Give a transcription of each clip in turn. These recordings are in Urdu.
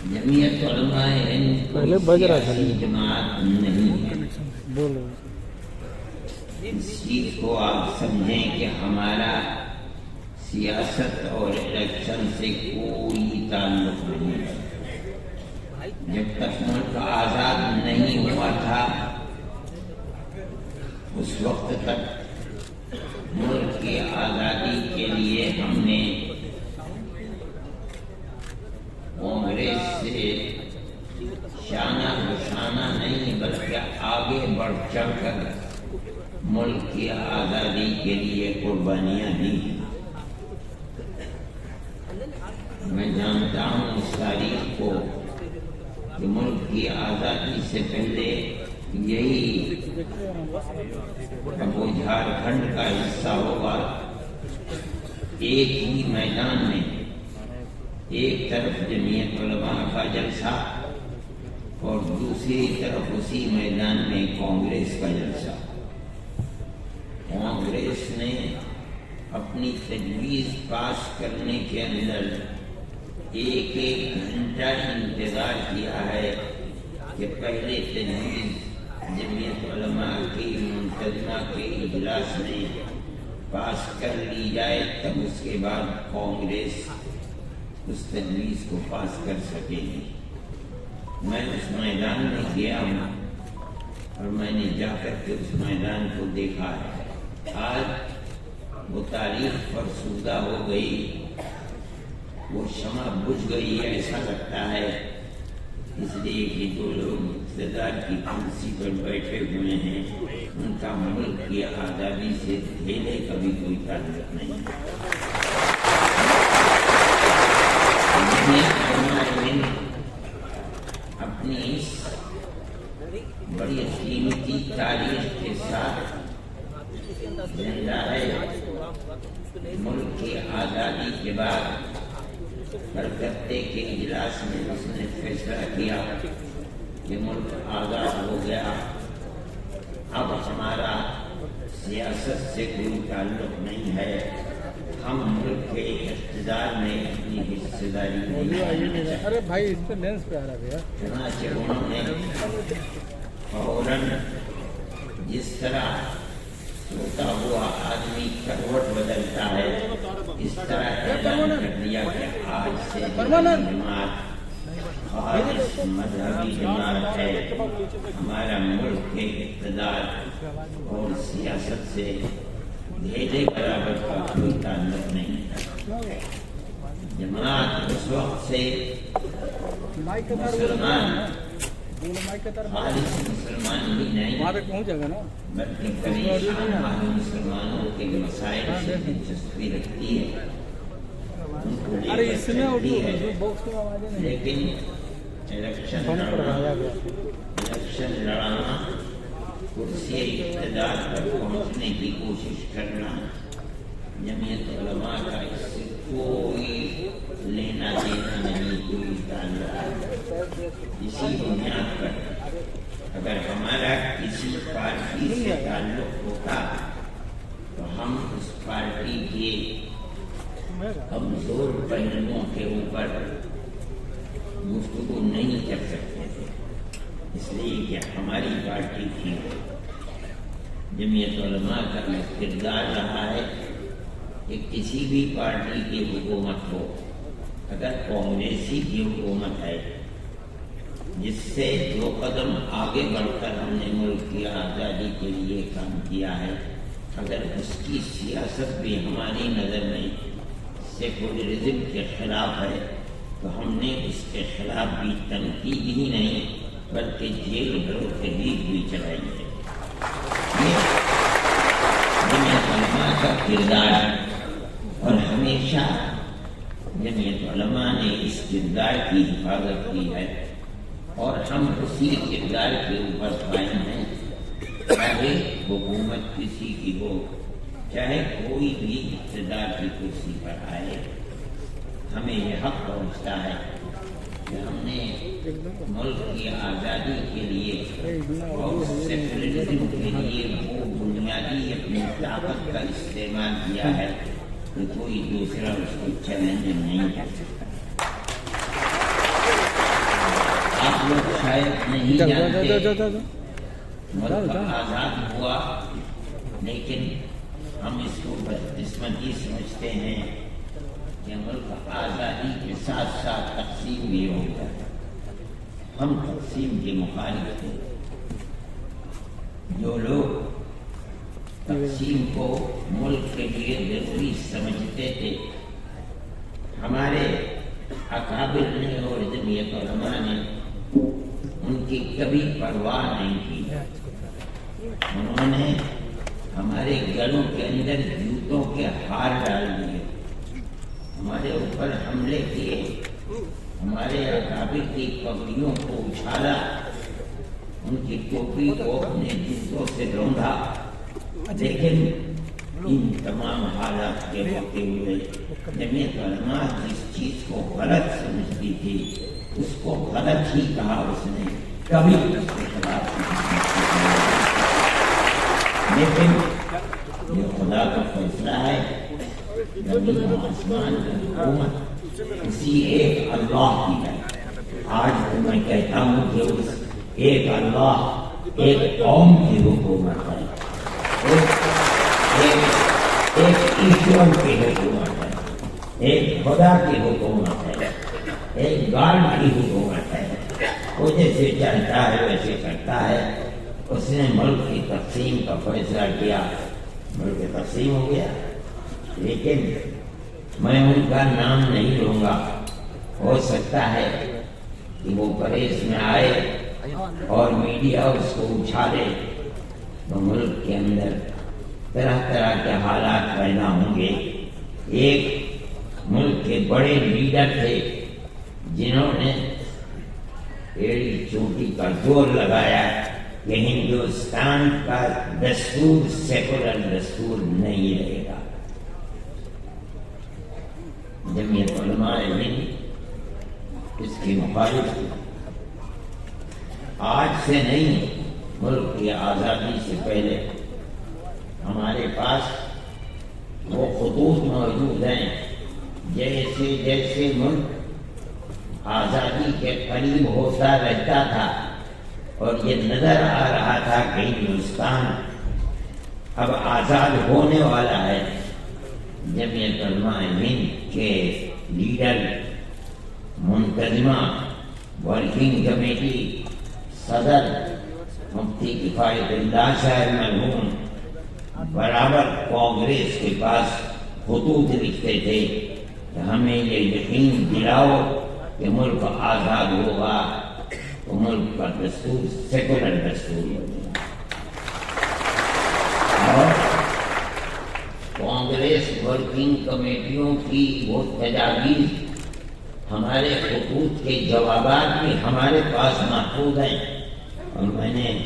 جمعیت علماء ہند پہلے بج رہا تھا سیاسی جماعت نہیں ہے۔ بولو اس چیز کو آپ سمجھیں کہ ہمارا سیاست اور الیکشن سے کوئی تعلق نہیں ہے۔ جب تک ملک آزاد نہیں ہوا تھا اس وقت تک ملک کی آزادی کے لیے ہم نے کانگریس سے شانہ بشانہ نہیں بلکہ آگے بڑھ چڑھ کر ملک کی آزادی کے لیے قربانیاں دی۔ میں جانتا ہوں اس تاریخ کو کہ ملک کی آزادی سے پہلے یہی اب وہ جھارکھنڈ کا حصہ ہوگا، ایک ہی میدان میں ایک طرف جمعیت علماء کا جلسہ اور دوسری طرف اسی میدان میں کانگریس کا جلسہ۔ کانگریس نے اپنی تجویز پاس کرنے کے اندر ایک گھنٹہ انتظار کیا ہے کہ پہلے تجویز جمعیت علماء کی منتظمہ کے اجلاس میں پاس کر لی جائے، تب اس کے بعد کانگریس اس تجویز کو پاس کر سکے گی۔ میں اس میدان میں گیا ہوں اور میں نے جا کر کے اس میدان کو دیکھا ہے۔ آج وہ تاریخ فرسودہ ہو گئی، وہ شمع بجھ گئی، ایسا لگتا ہے، اس لیے کہ جو لوگ اقتدار کی کرسی پر بیٹھے ہوئے ہیں ان کا ملک کی آزادی سے دھیلے کا بھی کوئی تعلق نہیں ہے۔ اپنی اس بڑی قیمتی تاریخ کے ساتھ زندہ ہے۔ ملک کی آزادی کے بعد کلکتے کے اجلاس میں اس نے فیصلہ کیا کہ ملک آزاد ہو گیا، اب ہمارا سیاست سے کوئی تعلق نہیں ہے، ہم ملک کے اقتدار میں اپنی حصہ داری نہیں۔ ارے بھائی اس پہ لینس پہ آ رہا ہے۔ چنانچہ انہوں نے فوراً جس طرح سوتا ہوا آدمی کروٹ بدلتا ہے اس طرح اعلان کر دیا کہ آج سے جماعت خالص مذہبی جماعت ہے، ہمارا ملک کے اقتدار اور سیاست سے دھیلے برابر کا کوئی تعلق نہیں ہے۔ جماعت اس وقت سے مسلمان خالص مسلمان ہی نہیں بلکہ پریشان مسلمانوں کے مسائل سے دلچسپی رکھتی ہے، ان کو لے کر چلتی ہے، لیکن الیکشن لڑانا، کرسی اقتدار پر پہنچنے کی کوشش کرنا، جمعیت علماء کا اس سے کوئی لینا دینا نہیں، کوئی تعلق۔ اسی بنیاد پر اگر ہمارا کسی پارٹی سے تعلق ہوتا تو ہم اس پارٹی کے کمزور پہلوؤں کے اوپر گفتگو نہیں کر سکتے تھے، اس لیے کہ ہماری پارٹی کی جمعیت علماء کا کردار رہا ہے کہ کسی بھی پارٹی کی حکومت ہو، اگر کانگریسی کی حکومت ہے جس سے 2 قدم آگے بڑھ کر ہم نے ملک کی آزادی کے لیے کام کیا ہے، اگر اس کی سیاست بھی ہماری نظر میں سیکولرزم کے خلاف ہے تو ہم نے اس کے خلاف بھی تنقید ہی نہیں بلکہ جیل بھرو تحریک بھی چلائی ہے۔ یہ جمعیت علماء کا کردار ہے اور ہمیشہ جمعیت علماء نے اس کردار کی حفاظت کی ہے اور ہم اسی کردار کے اوپر قائم ہیں، چاہے حکومت کسی کی ہو، چاہے کوئی بھی اقتدار کی کرسی پر آئے۔ ہمیں یہ حق پہنچتا ہے کہ ہم نے ملک کی آزادی کے لیے اور سیکولرزم کے لیے وہ بنیادی اپنی طاقت کا استعمال کیا ہے کہ کوئی دوسرا اس کو چیلنج نہیں کر سکتا۔ شاید نہیں جاؤ جانتے جاؤ جاؤ جاؤ جاؤ ملک آزاد ہوا، لیکن ہم اس کو بدقسمتی سمجھتے ہیں کہ ملک آزادی کے ساتھ ساتھ تقسیم بھی ہو گیا۔ ہم تقسیم کے مخالف تھے۔ جو لوگ تقسیم کو ملک کے لیے ضروری سمجھتے تھے، ہمارے اکابر نے اور جمعیت علماء نے ان کی کبھی پرواہ نہیں کی۔ انہوں نے ہمارے گلوں کے اندر جوتوں کے ہار ڈال دیے، ہمارے اوپر حملے کیے، ہمارے اکابر کی پگڑیوں کو اچھالا، ان کی ٹوپی کو اپنے جوتوں سے روندا۔ لیکن ان تمام حالات کے ہوتے ہوئے جمعیت علماء جس چیز کو غلط سمجھتی تھی اس کو غلط ہی کہا، اس نے کبھی اس کے خلاف نہیں۔ لیکن یہ خدا کا فیصلہ ہے، زمین و آسمان کی حکومت اسی ایک اللہ کی ہے۔ آج تو میں کہتا ہوں کہ اس ایک اللہ ایک قوم کی حکومت ہے، ایک ایشور کی حکومت ہے، ایک خدا کی حکومت ہے، ایک گاڈ کی حکومت ہے۔ وہ جیسے چاہتا ہے ویسے کرتا ہے۔ اس نے ملک کی تقسیم کا فیصلہ کیا، ملک تقسیم ہو گیا۔ لیکن میں ان کا نام نہیں لوں گا، ہو سکتا ہے کہ وہ پریس میں آئے اور میڈیا اس کو اچھالے تو ملک کے اندر طرح طرح کے حالات پیدا ہوں گے۔ ایک ملک کے بڑے لیڈر تھے جنہوں نے ایڑی چوٹی کا زور لگایا کہ ہندوستان کا دستور سیکولر دستور نہیں رہے گا۔ جمعیت علماء ہند اس کی مخالف تھی۔ آج سے نہیں، ملک کی آزادی سے پہلے ہمارے پاس وہ خطوط موجود ہیں۔ جیسے جیسے ملک آزادی کے قریب ہوتا رہتا تھا اور یہ نظر آ رہا تھا کہ ہندوستان اب آزاد ہونے والا ہے، جمعیت علماء ہند کے لیڈر، منتظمہ، ورکنگ کمیٹی، صدر مفتی کفایت اللہ صاحب مرحوم برابر کانگریس کے پاس خطوط لکھتے تھے کہ ہمیں یہ یقین دلاؤ کہ ملک آزاد ہوگا تو ملک کا دستور سیکولر دستور ہوگا۔ اور کانگریس ورکنگ کمیٹیوں کی وہ تجاویز، ہمارے خطوط کے جوابات بھی ہمارے پاس محفوظ ہیں، اور میں نے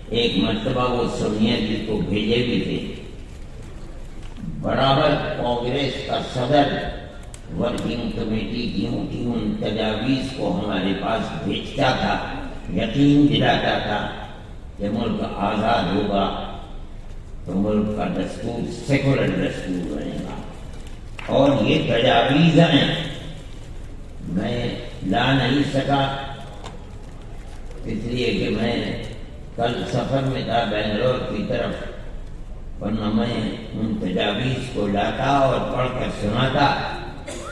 ایک مرتبہ وہ سونیا جی کو بھیجے بھی تھے۔ برابر کانگریس کا صدر ورکنگ کمیٹی کی ان تجاویز کو ہمارے پاس بھیجتا تھا، یقین دلاتا تھا کہ ملک آزاد ہوگا تو ملک کا دستور سیکولر دستور بنے گا۔ اور یہ تجاویز ہیں میں لا نہیں سکا، اس لیے کہ میں کل سفر میں تھا بنگلور کی طرف، ورنہ میں ان تجاویز کو لاتا اور پڑھ کر سناتا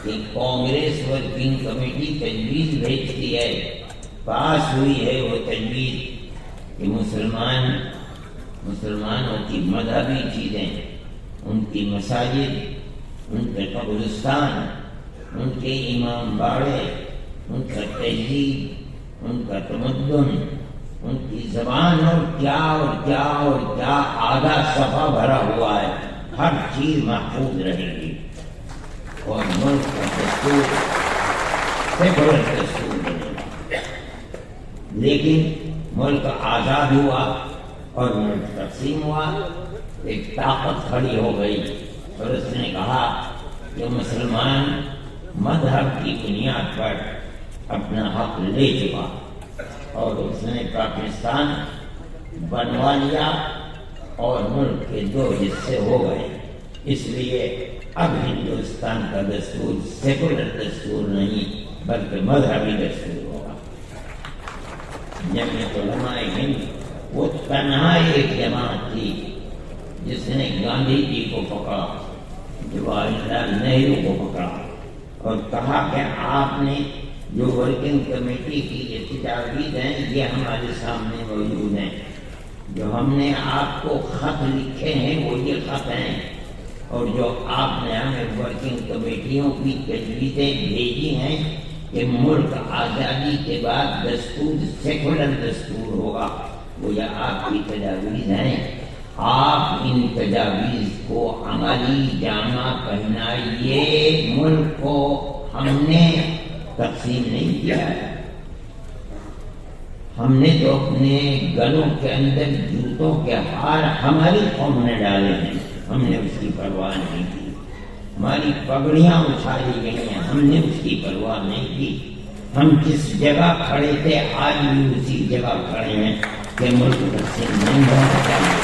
کہ کانگریس ورکنگ کمیٹی تجویز بھیجتی ہے، پاس ہوئی ہے وہ تجویز کہ مسلمانوں کی مذہبی چیزیں، ان کی مساجد، ان کے قبرستان، ان کے امام باڑے، ان کا تہذیب، ان کا تمدن، ان کی زبان، اور کیا اور کیا اور کیا آدھا صفحہ بھرا ہوا ہے، ہر چیز محفوظ رہے گی اور ملک کا دستور سیکولر دستور بنے گا۔ لیکن ملک آزاد ہوا اور ملک تقسیم ہوا، ایک طاقت کھڑی ہو گئی اور اس نے کہا کہ مسلمان مذہب کی بنیاد پر اپنا حق لے چکا، اور اس نے پاکستان بنوا لیا اور ملک کے دو حصے ہو گئے۔ اس لیے اب ہندوستان کا دستور سیکولر دستور نہیں بلکہ مذہبی دستور ہوگا۔ جمعیت علماء ہند وہ تنہا ایک جماعت تھی جس نے گاندھی جی کو پکڑا، جواہر لال نہرو کو پکڑا اور کہا کہ آپ نے جو ورکنگ کمیٹی کی یہ تجاویز ہیں یہ ہمارے سامنے موجود ہیں، جو ہم نے آپ کو خط لکھے ہیں وہ یہ خط ہیں، اور جو آپ نے ہمیں ورکنگ کمیٹیوں کی تجویزیں بھیجی ہیں کہ ملک آزادی کے بعد دستور سیکولر دستور ہوگا، وہ یہ آپ کی تجاویز ہیں۔ آپ ان تجاویز کو عملی جامہ پہنائیے۔ ملک کو ہم نے تقسیم نہیں کیا ہے، ہم نے تو اپنے گلوں کے اندر جوتوں کے ہار ہماری قوم نے ڈالے ہیں، ہم نے اس کی پرواہ نہیں کی۔ ہماری پگڑیاں اچھالی گئی ہیں، ہم نے اس کی پرواہ نہیں کی۔ ہم جس جگہ کھڑے تھے آج بھی اسی جگہ کھڑے ہیں کہ ملک تقسیم نہیں ہونا چاہیے۔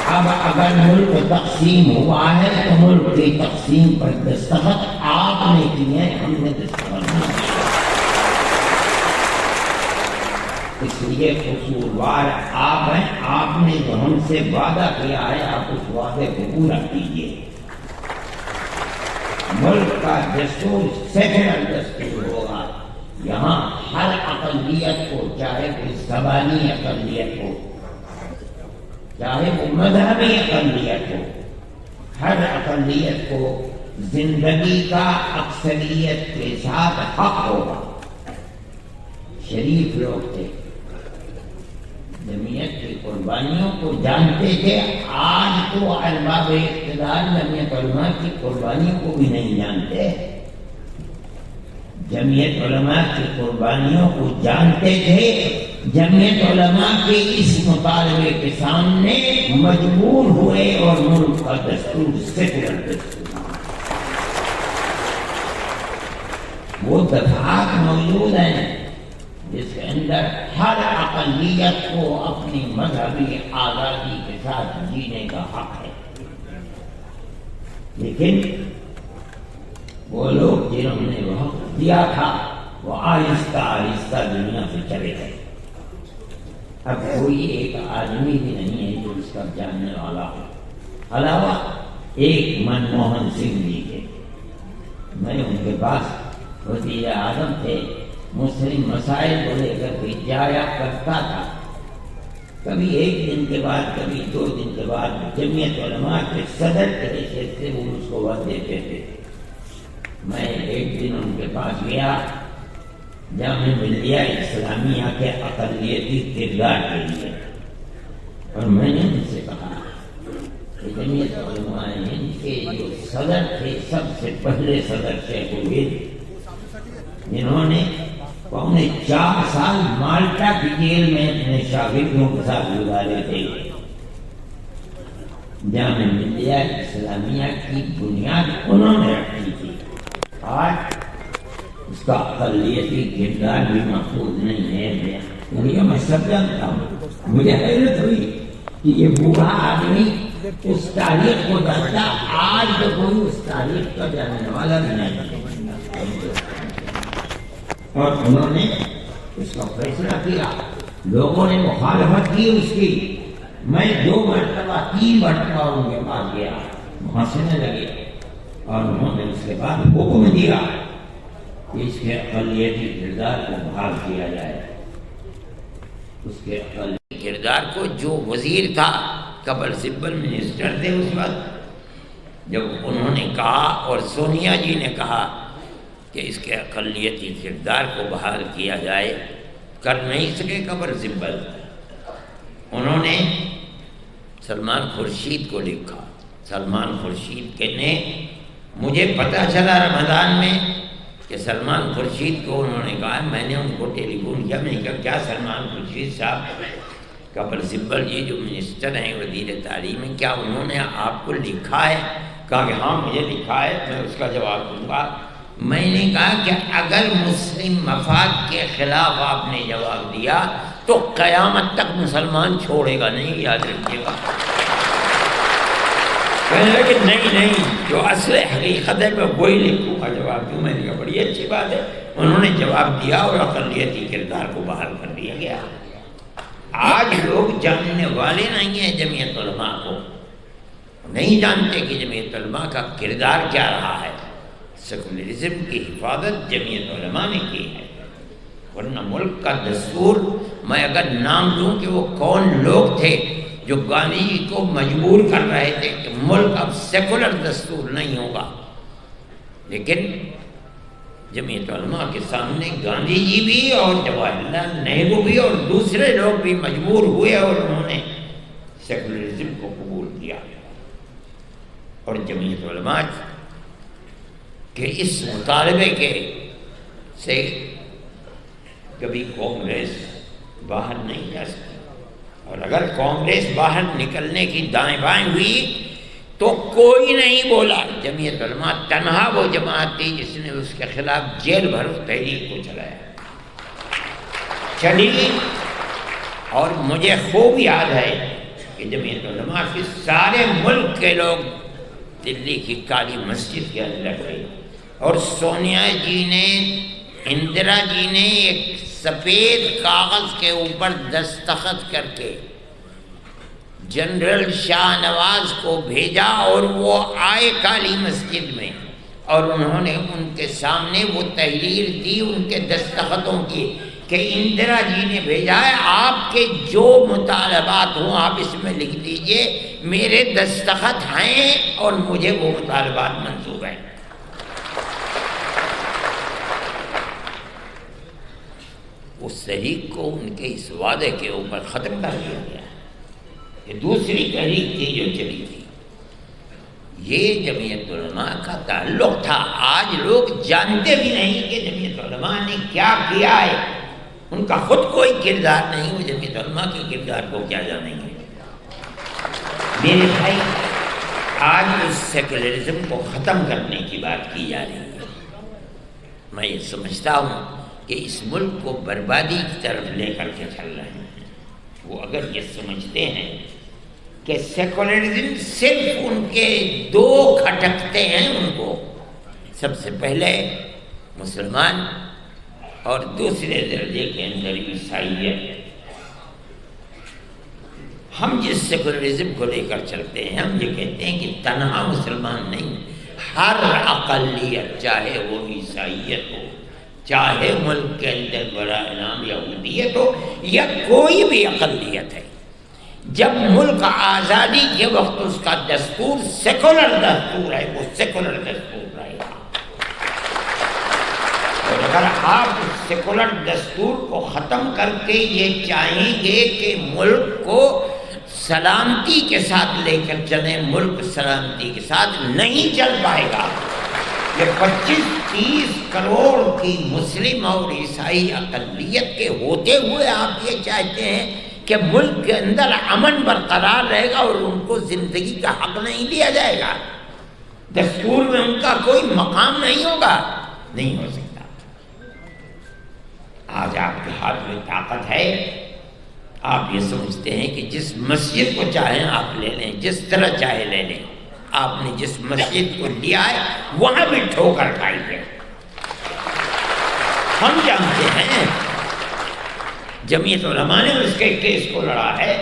اب اگر ملک تقسیم ہوا ہے تو ملک کی تقسیم پر دستخط آپ نے کیے ہیں، ہم نے دستخط نہیں کیا۔ اس لیے قصوروار آپ ہیں، آپ نے جو ہم سے وعدہ کیا ہے آپ اس وعدے کو پورا کیجیے۔ ملک کا دستور سیکولر دستور ہوگا، یہاں ہر اقلیت کو، چاہے کوئی زبانی اقلیت ہو، چاہے وہ مذہبی اقلیت ہو، ہر اقلیت کو زندگی کا اکثریت کے ساتھ حق ہوگا۔ شریف لوگ تھے، جمعیت کی قربانیوں کو جانتے تھے، آج تو ارباب اقتدار جمعیت علماء کی قربانیوں کو بھی نہیں جانتے۔ جمعیت علماء کی قربانیوں کو جانتے تھے، جمعیت علماء کے اس مطالبے کے سامنے مجبور ہوئے اور ملک کا دستور سیکولر دستور، وہ دفعات موجود ہیں جس کے اندر ہر اقلیت کو اپنی مذہبی آزادی کے ساتھ جینے کا حق ہے، لیکن وہ لوگ جنہوں نے وہ حق دیا تھا وہ آہستہ آہستہ دنیا سے چلے گئے۔ اب کوئی ایک آدمی بھی نہیں ہے جو اس کا جاننے والا ہو، علاوہ ایک منموہن سنگھ جی کے۔ میں ان کے پاس وزیر اعظم تھے، مسلم مسائل کو لے کر کے جایا کرتا تھا، کبھی ایک دن کے بعد کبھی 2 دن کے بعد جمعیت علماء کے صدر کے حیثیت سے وہ اس کو وقت دیتے تھے۔ میں ایک دن ان کے پاس گیا جامعہ ملیہ اسلامیہ کے اقلیتی کردار کے لیے، اور میں نے ان سے کہا کہ جمعیت علماء ہند کے جو صدر تھے، سب سے پہلے صدر شیخ الہند، جنہوں نے 4 سال مالٹا کی جیل میں اپنے شاگردوں کے ساتھ گزارے تھے، جامعہ ملیہ اسلامیہ کی بنیاد انہوں نے رکھی تھی، آج اس کا اقلیتی کردار بھی محفوظ نہیں ہے۔ یہ میں سب جانتا ہوں، مجھے حیرت ہوئی کہ یہ بوڑھا آدمی اس تاریخ کو جانتا، آج تو کوئی اس تاریخ کا جاننے والا بھی نہیں، اور انہوں نے اس کا فیصلہ کیا۔ لوگوں نے مخالفت کی اس کی، میں 2 مرتبہ 3 مرتبہ ان کے پاس گیا، ہنسنے لگے، اور انہوں نے اس کے بعد حکم دیا کہ اس کے اقلیتی کردار کو بحال کیا جائے۔ اس کے اقلیتی کردار کو، جو وزیر تھا، قبل سبل منسٹر تھے اس وقت، جب انہوں نے کہا اور سونیا جی نے کہا کہ اس کے اقلیتی کردار کو بحال کیا جائے، کر نہیں سکے قبل سبل، انہوں نے سلمان خورشید کو لکھا۔ سلمان خورشید کے نے، مجھے پتہ چلا رمضان میں کہ سلمان خورشید کو انہوں نے کہا، میں نے ان کو ٹیلی فون کیا، میں نے کہا کیا سلمان خورشید صاحب، قبل سبل جی جو منسٹر ہیں وزیر تعلیم ہیں، کیا انہوں نے آپ کو لکھا ہے؟ کہا کہ ہاں مجھے لکھا ہے، میں اس کا جواب دوں گا۔ میں نے کہا کہ اگر مسلم مفاد کے خلاف آپ نے جواب دیا تو قیامت تک مسلمان چھوڑے گا نہیں، یاد رکھیے گا۔ کہنے لگے نہیں، جو اصل حقیقت ہے میں وہی لکھوں گا جواب دوں۔ میں نے کہا بڑی اچھی بات ہے، انہوں نے جواب دیا اور اقلیتی کردار کو بحال کر دیا گیا۔ آج لوگ جاننے والے نہیں ہیں جمعیت علماء کو، نہیں جانتے کہ جمعیت علماء کا کردار کیا رہا ہے۔ سیکولرزم کی حفاظت جمعیت علماء نے کی ہے، ورنہ ملک کا دستور میں اگر نام لوں کہ وہ کون لوگ تھے جو گاندھی جی کو مجبور کر رہے تھے کہ ملک اب سیکولر دستور نہیں ہوگا، لیکن جمعیت علماء کے سامنے گاندھی جی بھی اور جواہر لال نہرو بھی اور دوسرے لوگ بھی مجبور ہوئے اور انہوں نے سیکولرزم کو قبول کیا۔ اور جمعیت علماء کہ اس مطالبے کے سے کبھی کانگریس باہر نہیں جا سکتی، اور اگر کانگریس باہر نکلنے کی دائیں بائیں ہوئی تو کوئی نہیں بولا۔ جمعیت علماء تنہا وہ جماعت تھی جس نے اس کے خلاف جیل بھر تحریک کو چلایا چلی، اور مجھے خوب یاد ہے کہ جمعیت علماء کے سارے ملک کے لوگ دلی کی کالی مسجد کے اندر تھے، اور سونیا جی نے، اندرا جی نے ایک سفید کاغذ کے اوپر دستخط کر کے جنرل شاہ نواز کو بھیجا، اور وہ آئے کالی مسجد میں، اور انہوں نے ان کے سامنے وہ تحریر دی ان کے دستخطوں کی کہ اندرا جی نے بھیجا ہے، آپ کے جو مطالبات ہوں آپ اس میں لکھ دیجئے، میرے دستخط ہیں اور مجھے وہ مطالبات منظور ہیں۔ اس تحریک کو ان کے اس وعدے کے اوپر ختم کر دیا گیا۔ یہ دوسری تحریک تھی جو چلی تھی، یہ جمعیت علماء کا تعلق تھا۔ آج لوگ جانتے بھی نہیں کہ جمعیت علماء نے کیا کیا ہے، ان کا خود کوئی کردار نہیں، وہ جمعیت علماء کے کردار کو کیا جانیں گے۔ میرے بھائی، آج اس سیکولرزم کو ختم کرنے کی بات کی جا رہی ہے۔ میں یہ سمجھتا ہوں کہ اس ملک کو بربادی کی طرف لے کر کے چل رہے ہیں۔ وہ اگر یہ سمجھتے ہیں کہ سیکولرزم صرف ان کے دو کھٹکتے ہیں، ان کو سب سے پہلے مسلمان اور دوسرے درجے کے اندر عیسائیت۔ ہم جس سیکولرزم کو لے کر چلتے ہیں، ہم یہ کہتے ہیں کہ تنہا مسلمان نہیں، ہر اقلیت، چاہے وہ عیسائیت ہو، چاہے ملک کے اندر براہ نام یہودیت ہو، یا کوئی بھی اقلیت ہے، جب ملک آزادی کے وقت اس کا دستور سیکولر دستور ہے، وہ سیکولر دستور رہے گا۔ اور اگر آپ سیکولر دستور کو ختم کر کے یہ چاہیں گے کہ ملک کو سلامتی کے ساتھ لے کر چلیں، ملک سلامتی کے ساتھ نہیں چل پائے گا۔ یہ 25-30 کروڑ کی مسلم اور عیسائی اقلیت کے ہوتے ہوئے آپ یہ چاہتے ہیں کہ ملک کے اندر امن برقرار رہے گا اور ان کو زندگی کا حق نہیں دیا جائے گا، دستور میں ان کا کوئی مقام نہیں ہوگا؟ نہیں ہو سکتا۔ آج آپ کے ہاتھ میں طاقت ہے، آپ یہ سمجھتے ہیں کہ جس مسجد کو چاہیں آپ لے لیں، جس طرح چاہے لے لیں۔ آپ نے جس مسجد کو لیا ہے وہاں بھی ٹھوکر کھائی ہے۔ ہم جانتے ہیں جمعیت علماء نے اس کے کیس کو لڑا ہے۔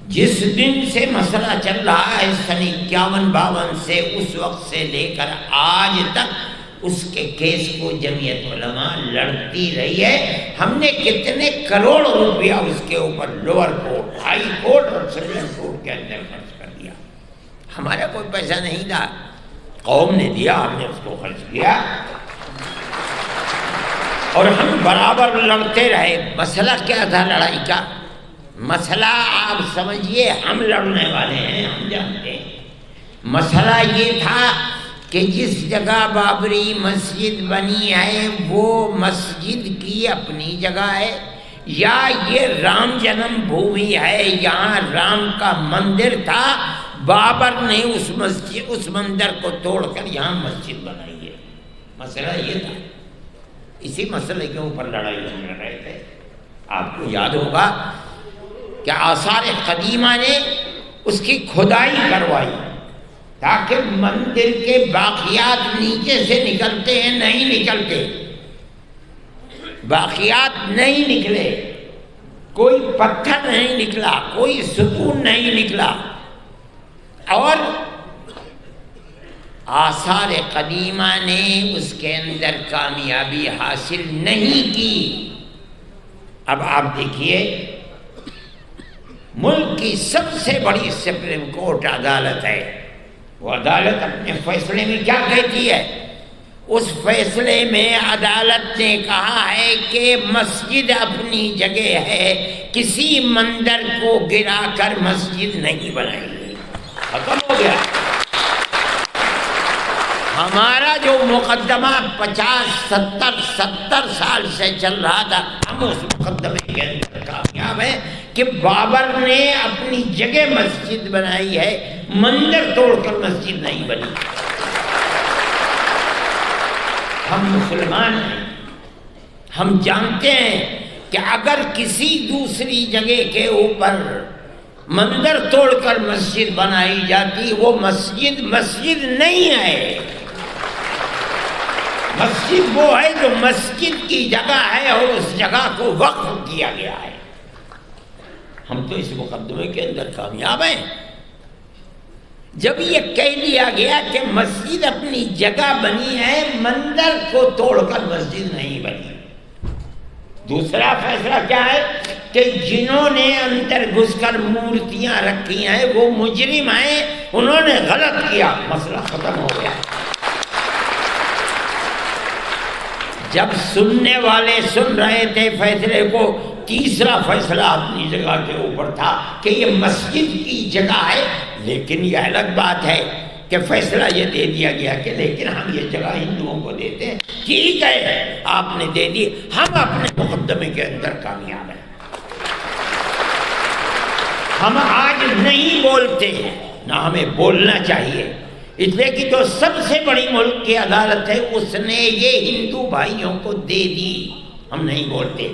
جس دن سے مسئلہ چل رہا ہے سن 51-52 سے، اس وقت سے لے کر آج تک اس کے کیس کو جمعیت علماء لڑتی رہی ہے۔ ہم نے کتنے کروڑ روپیہ اس کے اوپر لوور کورٹ، ہائی کورٹ اور سپریم کورٹ کے اندر خرچ کر دیا۔ ہمارا کوئی پیسہ نہیں تھا، قوم نے دیا، ہم نے اس کو خرچ کیا، اور ہم برابر لڑتے رہے۔ مسئلہ کیا تھا لڑائی کا؟ مسئلہ آپ سمجھیے، ہم لڑنے والے ہیں، ہم جانتے ہیں۔ مسئلہ یہ تھا کہ جس جگہ بابری مسجد بنی ہے وہ مسجد کی اپنی جگہ ہے، یا یہ رام جنم بھومی ہے، یہاں رام کا مندر تھا، بابر نے اس مندر کو توڑ کر یہاں مسجد بنائی ہے۔ مسئلہ یہ تھا، اسی مسئلے کے اوپر لڑائی ہم لڑ رہے تھے۔ آپ کو یاد ہوگا کہ آثار قدیمہ نے اس کی کھدائی کروائی تاکہ مندر کے باقیات نیچے سے نکلتے ہیں، نہیں نکلتے، باقیات نہیں نکلے، کوئی پتھر نہیں نکلا، کوئی ستون نہیں نکلا، اور آثار قدیمہ نے اس کے اندر کامیابی حاصل نہیں کی۔ اب آپ دیکھیے، ملک کی سب سے بڑی سپریم کورٹ عدالت ہے، وہ عدالت اپنے فیصلے میں کیا کہتی ہے؟ اس فیصلے میں عدالت نے کہا ہے کہ مسجد اپنی جگہ ہے، کسی مندر کو گرا کر مسجد نہیں بنائی گئی، ختم ہو گیا۔ ہمارا جو مقدمہ 50-70 سال سے چل رہا تھا، ہم اس مقدمے کے اندر کامیاب ہیں کہ بابر نے اپنی جگہ مسجد بنائی ہے، مندر توڑ کر مسجد نہیں بنی۔ ہم مسلمان ہیں، ہم جانتے ہیں کہ اگر کسی دوسری جگہ کے اوپر مندر توڑ کر مسجد بنائی جاتی، وہ مسجد نہیں ہے۔ مسجد وہ ہے جو مسجد کی جگہ ہے اور اس جگہ کو وقف کیا گیا ہے۔ ہم تو اس مقدمے کے اندر کامیاب ہیں۔ جب یہ کہہ دیا گیا کہ مسجد اپنی جگہ بنی ہے، مندر کو توڑ کر مسجد نہیں بنی۔ دوسرا فیصلہ کیا ہے کہ جنہوں نے اندر گھس کر مورتیاں رکھی ہیں وہ مجرم ہیں، انہوں نے غلط کیا، مسئلہ ختم ہو گیا۔ جب سننے والے سن رہے تھے فیصلے کو، تیسرا فیصلہ اپنی جگہ کے اوپر تھا کہ یہ مسجد کی جگہ ہے، لیکن یہ الگ بات ہے کہ فیصلہ یہ دے دیا گیا کہ لیکن ہم یہ جگہ ہندوؤں کو دیتے ہیں۔ ٹھیک ہے، آپ نے دے دی، ہم اپنے مقدمے کے اندر کامیاب ہیں۔ ہم آج نہیں بولتے، نہ ہمیں بولنا چاہیے، اس لیے کہ جو سب سے بڑی ملک کی عدالت ہے اس نے یہ ہندو بھائیوں کو دے دی۔ ہم نہیں بولتے،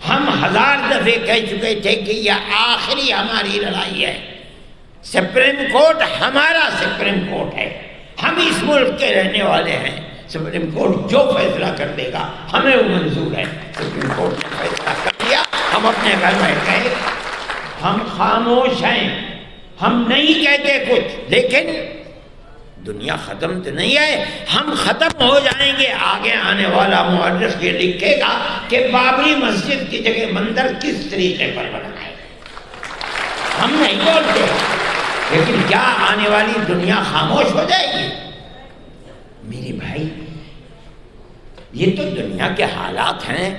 ہم 1000 دفعے کہہ چکے تھے کہ یہ آخری ہماری لڑائی ہے۔ سپریم کورٹ ہمارا سپریم کورٹ ہے، ہم اس ملک کے رہنے والے ہیں۔ سپریم کورٹ جو فیصلہ کر دے گا ہمیں وہ منظور ہے۔ سپریم کورٹ نے فیصلہ کر دیا، ہم اپنے گھر بیٹھ گئے، ہم خاموش ہیں، ہم نہیں کہتے کچھ، لیکن دنیا ختم تو نہیں ہے، ہم ختم ہو جائیں گے۔ آگے آنے والا مورخ یہ لکھے گا کہ بابری مسجد کی جگہ مندر کس طریقے پر بنا ہے۔ ہم نہیں بولتے، لیکن کیا آنے والی دنیا خاموش ہو جائے گی؟ میرے بھائی، یہ تو دنیا کے حالات ہیں،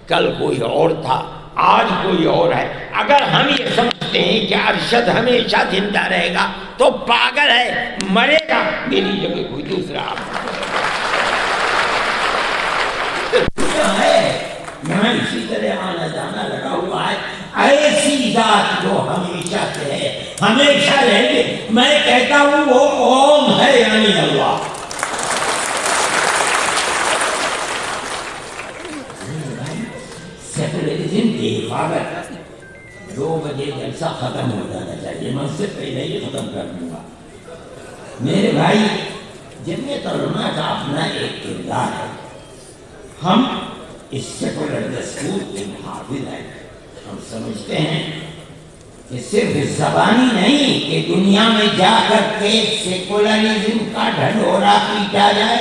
کل کوئی اور تھا، آج کوئی اور ہے۔ اگر ہم یہ سمجھتے ہیں کہ ارشد ہمیشہ زندہ رہے گا تو پاگل ہے، مرے گا، میری جگہ کوئی دوسرا یہاں اسی طرح آنا جانا لگا ہوا ہے۔ ایسی ذات جو ہمیشہ سے ہے، ہمیشہ رہے گی۔ میں کہتا ہوں وہ اوم ہے، یعنی اللہ۔ سیکولرزم کی حفاظت 2 بجے جلسہ ختم ہو جانا چاہیے، میں اس سے پہلے ہی ختم کر دوں گا۔ میرے بھائی، جمعیت علماء کا اپنا ایک کردار ہے۔ ہم اس سیکولر دستور کے محافظ ہیں۔ ہم سمجھتے ہیں کہ صرف زبانی نہیں کہ دنیا میں جا کر کے سیکولرزم کا ڈھنڈورا پیٹا جائے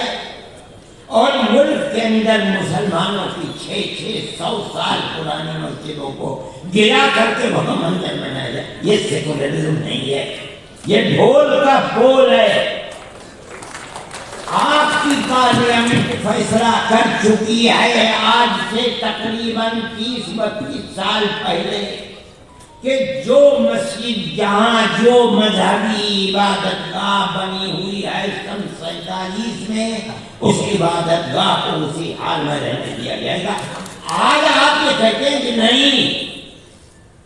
اور ملک کے اندر مسلمانوں کی 600 سال پرانی مسجدوں کو گرا کر کے وہاں مندر بنایا جائے، یہ سیکولرزم نہیں ہے، یہ ڈھول کا بول ہے۔ آپ کی پارلیمنٹ فیصلہ کر چکی ہے آج سے تقریباً 30-32 سال پہلے کہ جو مسجد جہاں جو مذہبی عبادت گاہ بنی ہوئی ہے سن 47 میں، اس عبادت گاہ کو اسی حال میں رہنے دیا جائے گا۔ آج آپ یہ کہتے ہیں کہ نہیں،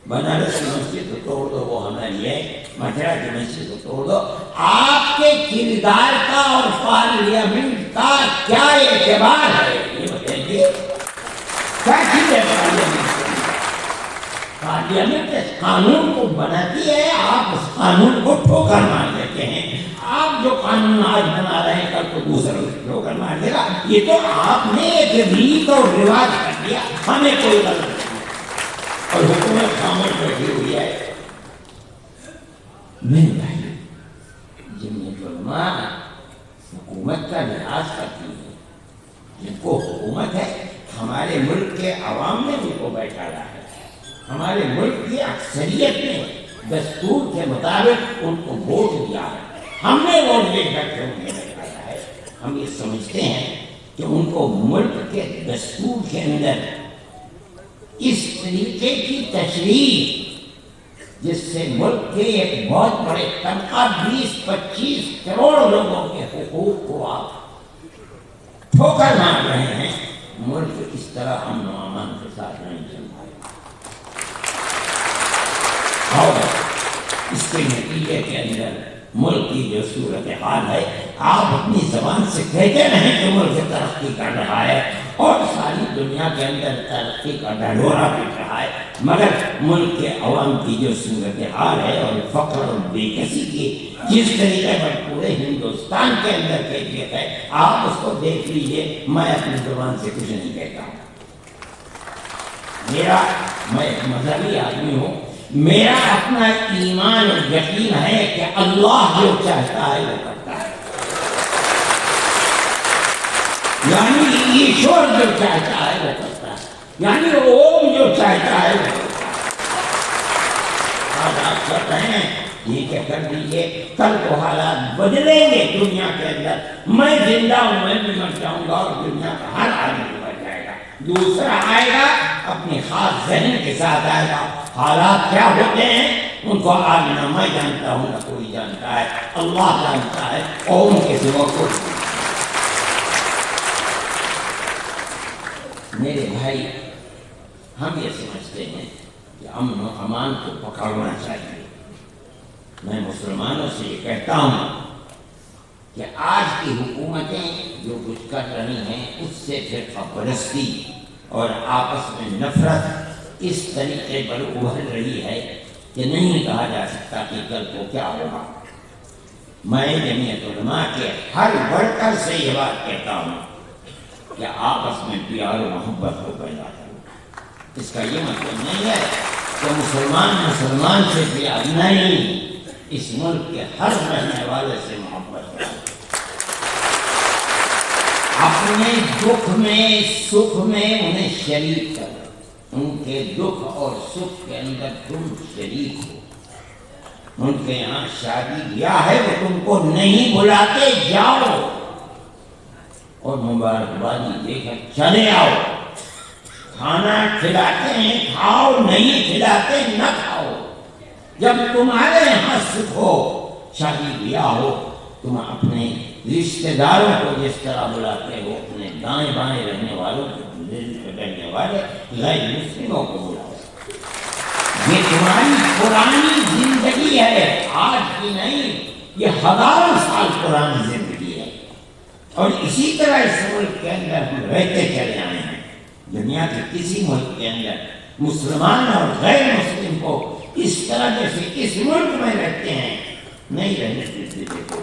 بنارس کی مسجد کو توڑ دو، وہ ہماری ہے، مٹھڑا کی مسجد کو توڑ دو۔ آپ کے کردار کا اور پارلیمنٹ کا کیا اعتبار ہے یہ بتائیے؟ کیا چیز ہے پارلیمنٹ؟ قانون کو بناتی ہے، آپ اس قانون کو ٹھوکر مار دیتے ہیں۔ آپ جو قانون آج بنا رہے ہیں کل کو دوسرا رو کر مار دے گا. یہ تو آپ نے ایک ریت اور رواج کر دیا, ہمیں کوئی غلط نہیں, اور حکومت خاموش بیٹھی ہوئی ہے. میرے بھائی, جمعیت علماء حکومت کا لحاظ کرتی ہے, جن کو حکومت ہے, ہمارے ملک کے عوام نے ان کو بیٹھایا ہے, ہمارے ملک کی اکثریت نے دستور کے مطابق ان کو ووٹ دیا ہے, ہم نے ووٹ دے کر کے انہیں بیٹھایا ہے. ہم یہ سمجھتے ہیں کہ ان کو ملک کے دستور کے اندر اس طریقے کی تشریح جس سے ملک کے ایک بہت بڑے طبقہ 20-25 کروڑ لوگوں کے حقوق کو آپ ٹھوکر مار رہے ہیں, ملک اس طرح امن و امان کے ساتھ نہیں چل پائے. اور اس کے نتیجے کے اندر ملک کی جو صورتحال ہے, آپ اپنی زبان سے کہتے رہیں کہ ملک ترقی کر رہا ہے اور ساری دنیا کے اندر ترقی کا ڈھڈورا پٹ رہا ہے, مگر ملک کے عوام کی جو صورتحال ہے اور فقر اور بے کسی کی جس طریقے پر پورے ہندوستان کے اندر کیفیت ہے, آپ اس کو دیکھ لیجئے. میں اپنی زبان سے کچھ نہیں کہتا ہوں, میں ایک مذہبی آدمی ہوں, میرا اپنا ایمان اور یقین ہے کہ اللہ جو چاہتا ہے وہ کرتا ہے, یعنی ایشور جو چاہتا ہے وہ کرتا ہے, یعنی اوم جو چاہتا ہے وہ کرتا ہے. آج آپ کر رہے ہیں یہ کہ کر دیجئے, کل کو حالات بدلیں گے دنیا کے اندر, میں زندہ ہوں, میں بھی مر جاؤں گا اور دنیا کا ہر آدمی مر جائے گا, دوسرا آئے گا اپنے خاص ذہن کے ساتھ آئے گا. حالات کیا ہوتے ہیں ان کو آج نہ میں جانتا ہوں نہ کوئی جانتا ہے, اللہ جانتا ہے, اور ان کے سوا کوئی. میرے بھائی, ہم یہ سمجھتے ہیں کہ امن و امان کو پکڑنا چاہیے. میں مسلمانوں سے یہ کہتا ہوں کہ آج کی حکومتیں جو کچھ کر رہی ہیں اس سے فرقہ پرستی اور آپس میں نفرت اس طریقے پر ابھر رہی ہے کہ نہیں کہا جا سکتا کہ کل کو کیا ہوگا. میں جمعیت علماء کے ہر ورکر سے یہ بات کہتا ہوں کہ آپس میں پیار و محبت کو پیدا کرو. اس کا یہ مطلب نہیں ہے کہ مسلمان سے پیار نہیں, اس ملک کے ہر رہنے والے سے محبت کرو. اپنے دکھ میں سکھ میں انہیں شریک کرو, ان کے دکھ اور سکھ کے اندر تم شریک ہو. ان کے یہاں شادی بیاہ ہے وہ تم کو نہیں بلاتے, جاؤ اور مبارکبادی دے کر چلے آؤ. کھانا کھلاتے ہیں کھاؤ, نہیں کھلاتے نہ کھاؤ. جب تمہارے یہاں سکھ ہو, شادی بیاہ ہو, تم اپنے رشتہ داروں کو جس طرح بلاتے ہو اپنے دائیں بائیں رہنے والوں کو, رہنے والے غیر مسلموں کو بلاؤ. یہ تمہاری پرانی زندگی ہے, آج کی نہیں, یہ ہزاروں سال پرانی زندگی ہے. اور اسی طرح اس ملک کے اندر ہم رہتے چلے آئے ہیں. دنیا کے کسی ملک کے اندر مسلمان اور غیر مسلم کو اس طرح جیسے اس ملک میں رہتے ہیں نہیں رہنے دیتے. دیکھو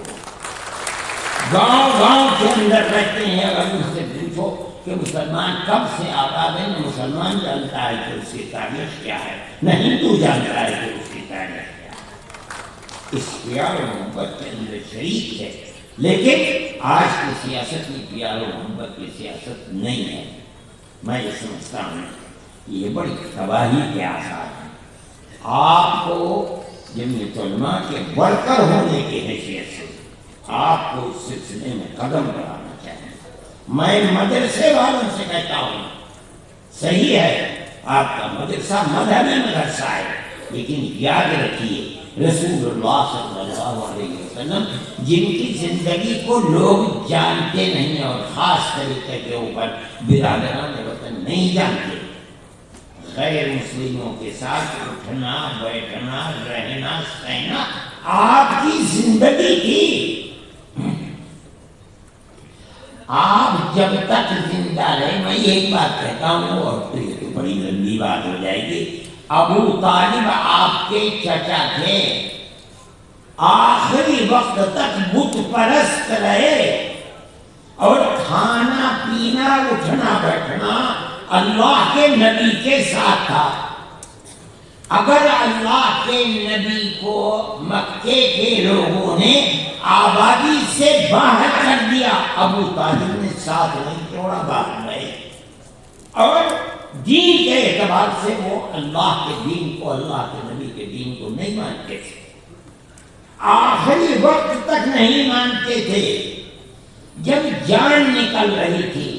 گاؤں کے اندر رہتے ہیں, اگر ان سے پوچھو کہ مسلمان کب سے آباد ہے, نہ مسلمان جانتا ہے کہ اس کی تاریخ کیا ہے, نہ ہندو جانتا ہے کہ اس کی تاریخ کیا ہے. اس پیار و محبت کے اندر شریک ہے, لیکن آج کی سیاست کی پیار و محبت کی سیاست نہیں ہے. میں یہ سمجھتا ہوں کہ یہ بڑی تباہی کے آثار ہیں. آپ کو جمعیت علماء کے ورکر ہونے کی حیثیت سے آپ کو اس سلسلے میں قدم بڑھانا چاہیے. میں مدرسے والوں سے کہتا ہوں, صحیح ہے آپ کا مدرسہ مذہبی مدرسہ ہے, لیکن یاد رکھیے رسول اللہ صلی اللہ علیہ وسلم جن کی زندگی کو لوگ جانتے نہیں اور خاص طریقے کے اوپر برادران وطن نہیں جانتے, غیر مسلموں کے ساتھ اٹھنا بیٹھنا رہنا سہنا آپ کی زندگی تھی. آپ جب تک زندہ رہے, میں ایک بات کہتا ہوں اور یہ تو بڑی لمبی بات ہو جائے گی, ابو طالب آپ کے چچا تھے, آخری وقت تک بت پرست رہے اور کھانا پینا اٹھنا بیٹھنا اللہ کے نبی کے ساتھ تھا۔ اگر اللہ کے نبی کو مکے کے لوگوں نے آبادی سے باہر کر دیا، ابو طالب نے ساتھ نہیں چھوڑا، باہر رہے، اور دین کے اعتبار سے وہ اللہ کے دین کو، اللہ کے نبی کے دین کو نہیں مانتے تھے، آخری وقت تک نہیں مانتے تھے۔ جب جان نکل رہی تھی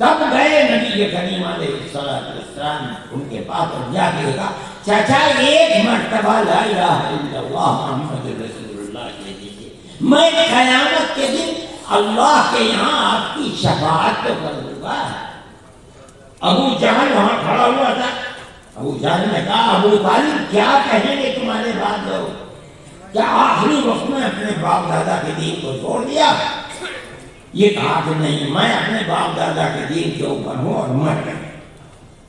تب گئے نبی کریم علیہ السلام ان کے پاس اور جا کے کہا چچا ایک مرتبہ لا الہ الا اللہ محمد رسول اللہ کہہ دیجیے، میں قیامت کے دن اللہ کے یہاں آپ کی شفاعت تو کر دوں گا۔ ابو جہل وہاں کھڑا ہوا تھا، ابو جہل نے کہا ابو طالب کیا کہیں گے تمہارے بعد لوگ، کیا آخری وقت میں اپنے باپ دادا کے دین کو چھوڑ دیا؟ یہ کہا کہ نہیں، میں اپنے باپ دادا کے دین کے اوپر ہوں اور مر گئے۔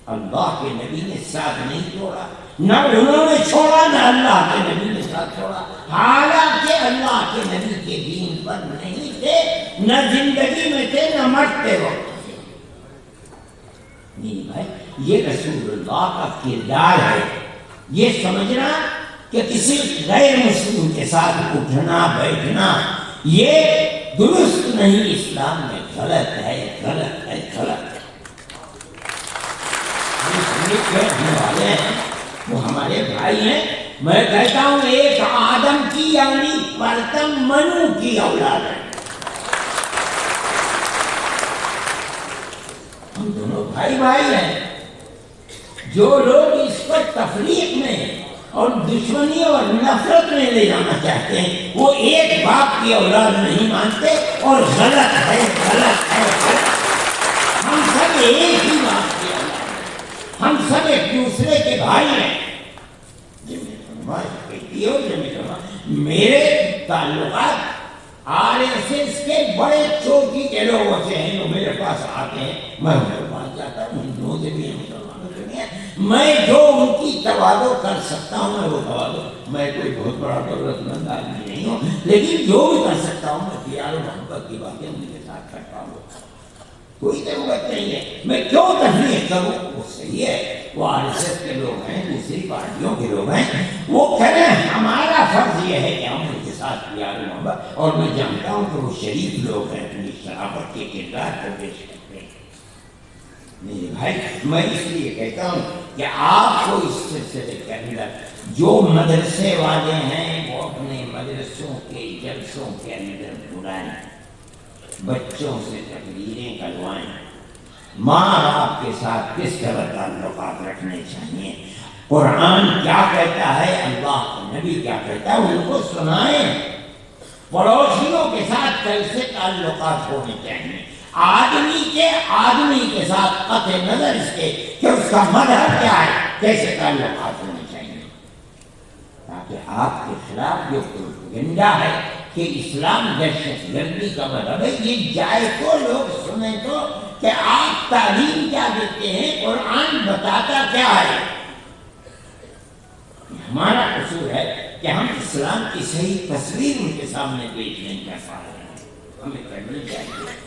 اللہ کے نبی نے ساتھ نہیں چھوڑا، نہ انہوں نے چھوڑا نہ اللہ کے نبی نے ساتھ چھوڑا، حالانکہ اللہ کے نبی کے دین پر نہیں تھے، نہ زندگی میں تھے نہ مرتے وقت تھے۔ نہیں بھائی، یہ رسول اللہ کا کردار ہے۔ یہ سمجھنا کہ کسی غیر مسلم کے ساتھ اٹھنا بیٹھنا یہ درست نہیں، اسلام میں غلط ہے، غلط ہے، غلط ہے۔ ہم والے ہیں، وہ ہمارے بھائی ہیں۔ میں کہتا ہوں ایک آدم کی یعنی پرتم منو کی اولاد ہے، ہم دونوں بھائی بھائی ہیں۔ جو لوگ اس پر تفریق میں اور دشمنی اور نفرت میں لے جانا چاہتے ہیں وہ ایک باپ کی اولاد نہیں مانتے، اور غلط ہے، غلط ہے، غلط۔ ہم سب ایک ہی باپ کی اولاد ہیں، ہم سب ایک دوسرے کے بھائی ہیں۔ میرے تعلقات RSS کے بڑے چوٹی کے لوگوں سے ہیں جو میرے پاس آتے ہیں، میں ان کے پاس جاتا ہوں، ہندوؤں سے بھی ہیں، مسلمانوں سے بھی ہیں، میں جو ان کی تواضع کر سکتا ہوں میں وہ تواضع، میں کوئی بہت بڑا دولت مند آدمی نہیں ہوں، لیکن جو بھی کر سکتا ہوں میں پیار و محبت کی باتیں ان کے ساتھ کرتا ہوں۔ کوئی ضرورت نہیں ہے میں کیوں تفریح کروں، وہ صحیح ہے، وہ RSS کے لوگ ہیں، دوسری پارٹیوں کے لوگ ہیں، وہ کریں، ہمارا فرض یہ ہے کہ ہم ان کے ساتھ پیار و محبت، اور میں جانتا ہوں کہ وہ شریف لوگ ہیں، اپنی شرافت کے کردار کو پیش کرتے ہیں۔ میرے بھائی، میں اس لیے کہتا ہوں کہ آپ کو اس سلسلے کے اندر جو مدرسے والے ہیں وہ اپنے مدرسوں کے جلسوں کے اندر بلائیں، بچوں سے تقریریں کروائیں، ماں باپ کے ساتھ کس طرح تعلقات رکھنے چاہیے، قرآن کیا کہتا ہے، اللہ کا نبی کیا کہتا ہے، ان کو سنائیں۔ پڑوسیوں کے ساتھ کیسے تعلقات ہونے چاہیے، آدمی کے ساتھ قطع نظر اس کے کہ اس کا مذہب کیا ہے، کیسے تعلقات ہونے چاہیے، تاکہ آپ کے خلاف جو پروپیگنڈا ہے کہ اسلام دہشت گردی کا مذہب ہے، یہ جائے تو لوگ سنیں تو کہ آپ تعلیم کیا دیتے ہیں، قرآن بتاتا کیا ہے۔ ہمارا قصور ہے کہ ہم اسلام کی صحیح تصویر ان کے سامنے پیش نہیں کر پا رہے ہیں، ہمیں کرنی چاہیے۔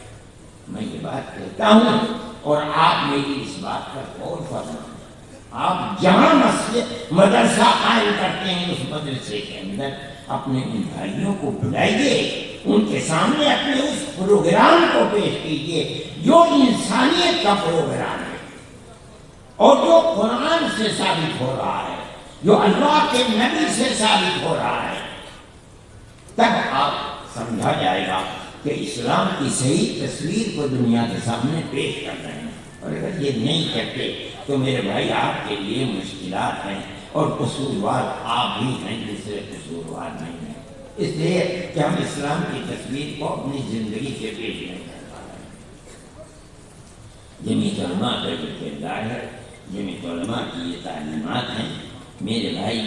میں یہ بات کہتا ہوں اور آپ میری اس بات پر غور فرمائیں، آپ جہاں مسجد مدرسہ قائم کرتے ہیں اس مدرسے کے اندر اپنے ان بھائیوں کو بلائیے، ان کے سامنے اپنے اس پروگرام کو پیش کیجیے جو انسانیت کا پروگرام ہے اور جو قرآن سے ثابت ہو رہا ہے، جو اللہ کے نبی سے ثابت ہو رہا ہے، تب آپ سمجھا جائے گا کہ اسلام کی صحیح تصویر کو دنیا کے سامنے پیش کر رہے ہیں۔ اور اگر یہ نہیں کرتے تو میرے بھائی آپ کے لیے مشکلات ہیں، اور قصوروار آپ ہی ہیں، دوسرے قصوروار نہیں ہیں، اس لیے کہ ہم اسلام کی تصویر کو اپنی زندگی سے پیش نہیں کر پا رہے ہیں۔ جمیعت علماء کا یہ کردار ہے، جمیعت علماء کی یہ تعلیمات ہیں۔ میرے بھائی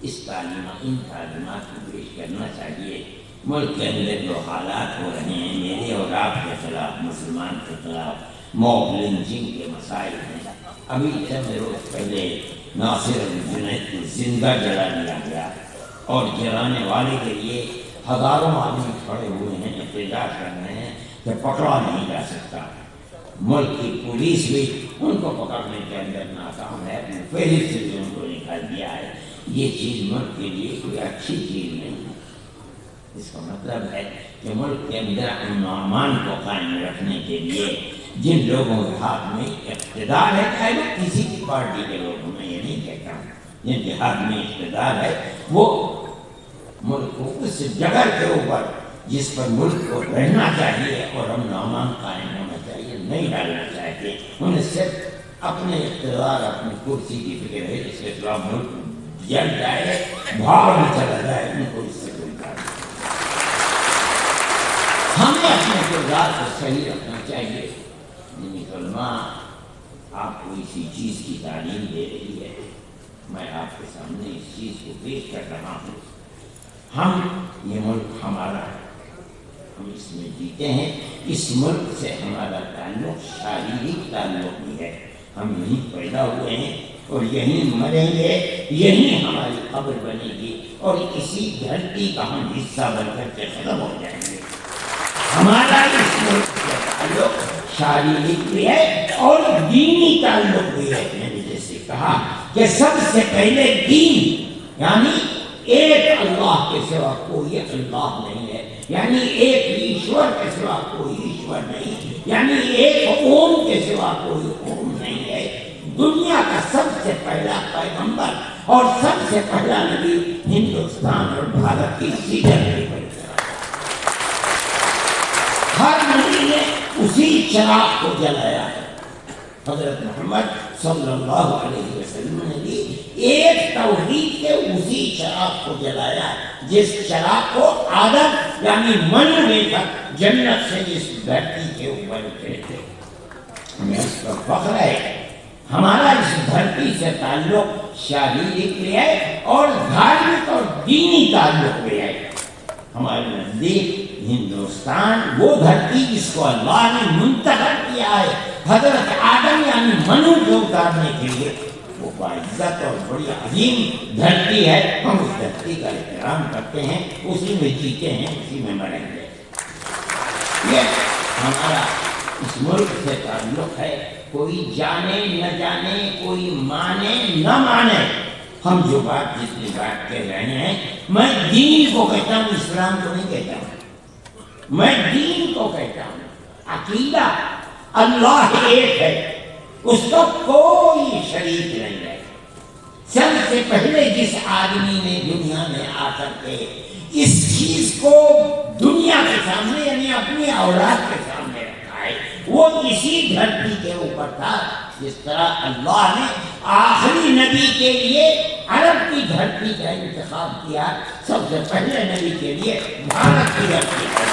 ان تعلیمات کو پیش کرنا چاہیے۔ ملک کے اندر جو حالات ہو رہے ہیں میرے اور آپ کے خلاف، مسلمان کے خلاف موب لنچنگ کے مسائل ہیں، ابھی چند روز پہلے ناصر الجنید کو زندہ جلا دیا گیا، اور گرانے والے کے لیے ہزاروں آدمی کھڑے ہوئے ہیں، احتجاج کر رہے ہیں کہ پکڑا نہیں جا سکتا۔ ملک کی پولیس بھی ان کو پکڑنے کے اندر ناکام ہے، اپنے فہرست سے بھی ان کو نکال دیا ہے۔ یہ چیز ملک کے لیے کوئی اچھی چیز نہیں ہے۔ اس کا مطلب ہے کہ ملک کے اندر امن و امان کو قائم رکھنے کے لیے جن لوگوں کے ہاتھ میں اقتدار ہے، چاہے وہ کسی بھی پارٹی کے لوگ ہوں، میں یہ نہیں کہتا ہوں، جن کے ہاتھ میں اقتدار ہے وہ ملک کو اس جگہ کے اوپر جس پر ملک کو رہنا چاہیے اور امن و امان قائم ہونا چاہیے نہیں ڈالنا چاہتے۔ انہیں صرف اپنے اقتدار، اپنی کرسی کی فکر ہے، اس کے خلاف ملک جل جائے، بھاگ میں چلا جائے، ان کو اس سے کوئی کام نہیں۔ ہمیں اپنے کردار کو صحیح رکھنا چاہیے۔ علماء آپ کو اسی چیز کی تعلیم دے رہی ہے، میں آپ کے سامنے اس چیز کو پیش کر رہا ہوں۔ ہم یہ ملک ہمارا ہے، ہم اس میں جیتے ہیں، اس ملک سے ہمارا تعلق شاریرک تعلق بھی ہے، ہم یہیں پیدا ہوئے ہیں اور یہیں مریں گے، یہیں ہماری قبر بنے گی اور اسی دھرتی کا ہم حصہ بن کر کے ختم ہو جائیں گے۔ ہمارا اس ملک سے تعلق شاریرک بھی ہے اور دینی تعلق بھی ہے۔ میں نے جیسے کہا کہ سب سے پہلے دین، یعنی ایک اللہ کے سوا کوئی اللہ نہیں ہے، یعنی ایک ایشور کے سوا کوئی ایشور نہیں، یعنی ایک اوم کے سوا کوئی اوم نہیں ہے۔ دنیا کا سب سے پہلا پیغمبر اور سب سے پہلا نبی ہندوستان اور بھارت کی اسی دھرتی پر ہر نبی نے اسی چراغ کو جلایا ہے۔ حضرت محمد صلی اللہ علیہ وسلم نے بھی ایک توحید کے اسی چراغ کو جلایا ہے، جس چراغ کو آدم یعنی من لے کر جنت سے اس دھرتی کے اوپر اترے تھے۔ ہمیں اس پر فخر ہے، ہمارا اس دھرتی سے تعلق شاریرک بھی ہے اور دھارمک اور دینی تعلق بھی ہے۔ ہمارے نزدیک ہندوستان وہ دھرتی جس کو اللہ نے منتخب کیا ہے حضرت آدم یعنی منو کو اتارنے کے لیے، وہ باعزت اور بڑی عظیم دھرتی ہے۔ ہم اس دھرتی کا احترام کرتے ہیں، اسی میں جیتے ہیں، اسی میں مریں گے۔ یہ ہمارا اس ملک سے تعلق ہے، کوئی جانے نہ جانے، کوئی مانے نہ مانے، ہم جو بات جتنی بات کہہ رہے ہیں، میں دین کو کہتا ہوں، اسلام کو نہیں کہتا ہوں، میں دین کو کہتا ہوں۔ عقیدہ اللہ ایک ہے، اس کا کوئی شریک نہیں ہے۔ سب سے پہلے جس آدمی نے دنیا میں آ کر کے اس چیز کو دنیا کے سامنے یعنی اپنی اولاد کے سامنے رکھا ہے، وہ اسی دھرتی کے اوپر تھا۔ جس طرح اللہ نے آخری نبی کے لیے عرب کی دھرتی کا انتخاب کیا، سب سے پہلے نبی کے لیے بھارت کی دھرتی کا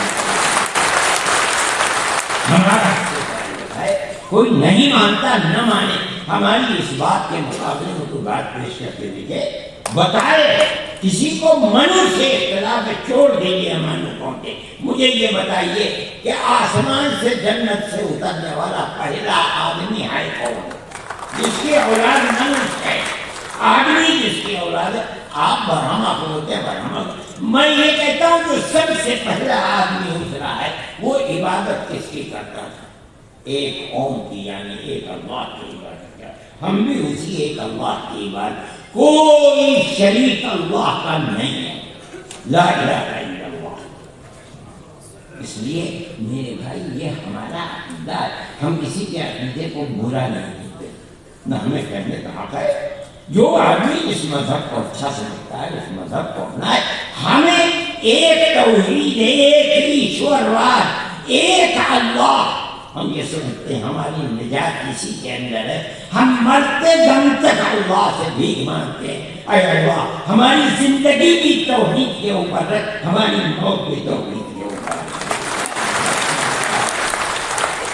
ہمارا ہے۔ کوئی نہیں مانتا نہ مانے، ہماری اس بات کے مقابلے میں کوئی بات پیش کر کے دیکھے، بتائے کسی کو منو سے اختلاف چھوڑ دیجیے، مانو پہنچے، مجھے یہ بتائیے کہ آسمان سے جنت سے اترنے والا پہلا آدمی ہے کون؟ جس کی اولاد منوش ہے، آدمی جس کی اولاد ہے۔ آپ برہما کو بولتے ہیں برہما، میں یہ کہتا ہوں کہ سب سے پہلا آدمی اترا ہے، وہ عبادت کس کی کرتا تھا؟ ایک قوم کی، یعنی ایک اللہ کی عبادت کرتا۔ ہم بھی اسی ایک اللہ کی عبادت، کوئی شریک اللہ کا نہیں ہے، لا الہ الا اللہ۔ اس لیے میرے بھائی یہ ہمارا عقیدہ ہے، ہم کسی کے عقیدے کو برا نہیں کرتے، نہ ہمیں کہنے کا حق ہے۔ جو آدمی اس مذہب کو اچھا سمجھتا ہے اس مذہب کو اپنائے۔ ہمیں ایک توحید، ایک ایشورواد، ایک اللہ، ہم یہ سمجھتے ہیں ہماری نجات اسی کے اندر ہے۔ ہم مرتے دم تک اللہ سے بھیک مانگتے ہیں، اے اللہ ہماری زندگی بھی توحید کے اوپر رکھ، ہماری موت بھی توحید کے اوپر رکھ۔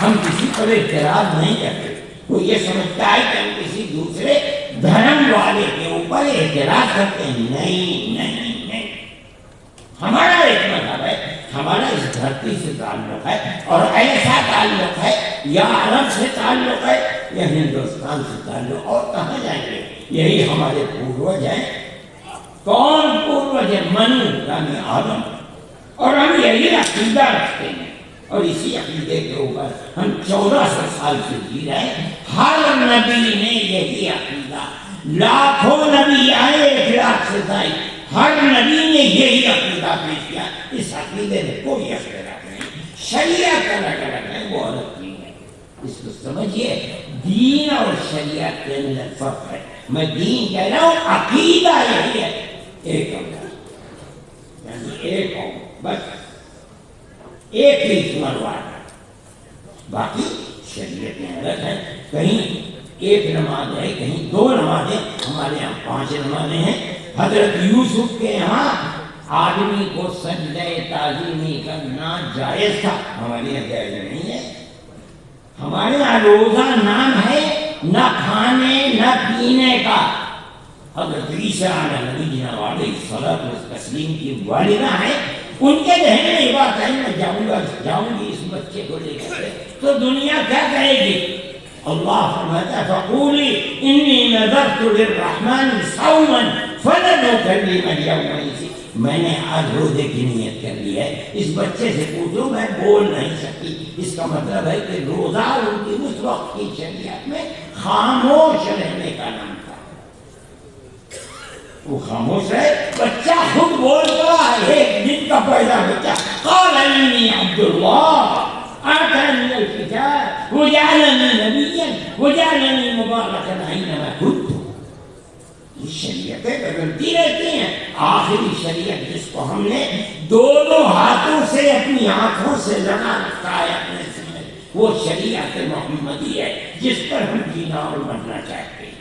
ہم کسی پر اعتراض نہیں کرتے۔ وہ یہ سمجھتا ہے کہ ہم کسی دوسرے دھرم والے کے اوپر اعتراض کرتے ہیں، نہیں نہیں نہیں، ہمارا ایک مذہب ہے، ہمارا اس دھرتی سے تعلق ہے، اور ایسا تعلق ہے یا عرب سے تعلق ہے یا ہندوستان سے تعلق، اور کہاں جائیں گے؟ یہی ہمارے پوروج ہیں۔ کون پوروج ہے؟ منو یعنی آدم، اور ہم یہی عقیدہ رکھتے ہیں اور اسی عقیدے کے اوپر ہم 1400 سال سے جی رہے ہیں۔ ہر نبی نے یہی عقیدہ، لاکھوں نبی آئے 1 لاکھ سے زائد، ہر نبی نے یہی عقیدہ پیش کیا۔ اس عقیدے میں کوئی اختلاف نہیں، شریعت الگ الگ ہے، وہ الگ نہیں ہے۔ اس کو سمجھیے، دین اور شریعت کے اندر فرق ہے۔ میں دین کہہ رہا ہوں، عقیدہ یہی ہے، ایک اللہ، یعنی ایک قوم، بس ایک ہی سمروار، باقی شریعتیں الگ ہیں۔ کہیں 1 نماز ہے، کہیں 2 نمازیں، ہمارے یہاں 5 نمازیں ہیں۔ حضرت یوسف کے یہاں آدمی کو سجدہ تعظیمی کرنا جائز تھا، ہمارے یہاں جائز نہیں ہے۔ ہمارے یہاں روزہ نام ہے نہ کھانے نہ پینے کا۔ حضرت عیسیٰ علیہ السلام تسلیم کی والدہ ہیں، ان کے ذہن میں یہ بات ہے میں جاؤں گی اس بچے کو لے کر، تو دنیا کیا کہے گی؟ اللہ فرماتا ہے فقولی انی نذرت للرحمن صوما فلن اکلم اليوم انسیا، میں نے آج روزے کی نیت کر لی ہے۔ اس بچے سے پوچھو، میں بول نہیں سکتی۔ اس کا مطلب ہے کہ روزہ ان کی اس وقت کی شریعت میں خاموش رہنے کا نام تھا، وہ خاموش رہے۔ بچہ خود بولتا ہے، ایک دن کا پیدا بچہ، قال انی عبد اللہ آتانی الکتاب وجعلنی نبیا وجعلنی مبارکا اینما کنت۔ یہ شریعتیں بدلتی رہتی ہیں۔ آخری شریعت جس کو ہم نے دونوں ہاتھوں سے اپنی آنکھوں سے لگا رکھا ہے اپنے سینے، وہ شریعت محمدی ہے جس پر ہم جینا اور مرنا چاہتے ہیں۔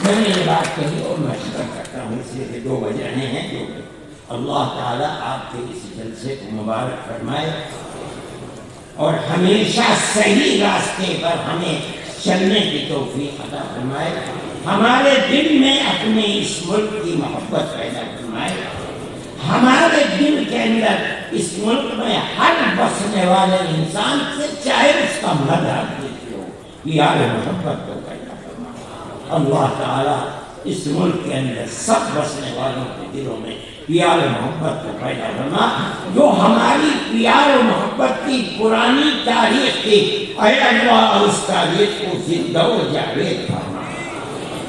میں نے یہ بات کہی اور میں شکر کرتا ہوں اس لیے کہ 2 بج رہے ہیں، جو اللہ تعالیٰ آپ کے اس جلسے کو مبارک فرمائے اور ہمیشہ صحیح راستے پر ہمیں چلنے کی توفیق عطا فرمائے، ہمارے دل میں اپنے اس ملک کی محبت پیدا فرمائے، ہمارے دل کے اندر اس ملک میں ہر بسنے والے انسان سے چاہے اس کا مذہب کسی ہو، پیار محبت کو پیدا فرمائے۔ اللہ تعالیٰ اس ملک کے اندر سب بسنے والوں کے دلوں میں پیار و محبت کو پیدا کرنا، جو ہماری پیار و محبت کی پرانی تاریخ تھی، اے اللہ اس تاریخ کو زندہ و جاوید فرما۔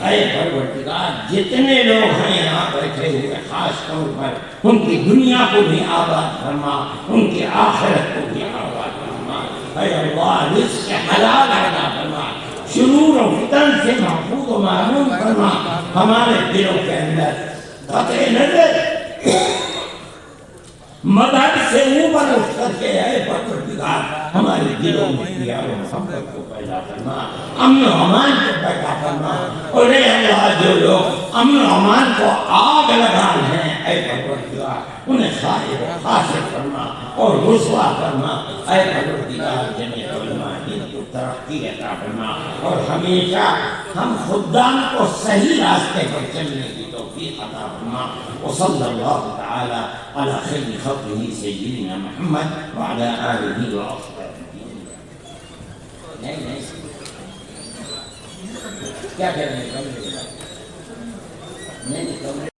اے پروردگار، جتنے لوگ ہیں یہاں بیٹھے ہوئے، خاص طور پر ان کی دنیا کو بھی آباد فرما، ان کی آخرت کو بھی آباد فرما۔ اے اللہ رزق حلال عطا فرما، شرور و فتن سے محفوظ و معلوم فرما، ہمارے دلوں کے اندر قطع نظر مذہب سے اوپر اٹھ کر کے اے پروردگار ہمارے دلوں میں پیار و محبت کو پیدا فرما، امن و امان کو پیدا فرما، اور اے اللہ جو لوگ امن و امان کو آگ لگا رہے ہیں اے پروردگار انہیں خائب و خاسر فرما اور رسوا فرما۔ اے پروردگار جمیع علماء دین کو ترقی عطا فرما اور ہمیشہ ہم خدام کو صحیح راستے پر چلنے کی توفیق عطا فرما۔ وصلی اللہ تعالی علی خیر خلقہ سیدنا محمد وعلی آلہ وأصحابہ۔ نہیں کیا کہہ رہے ہیں؟ نہیں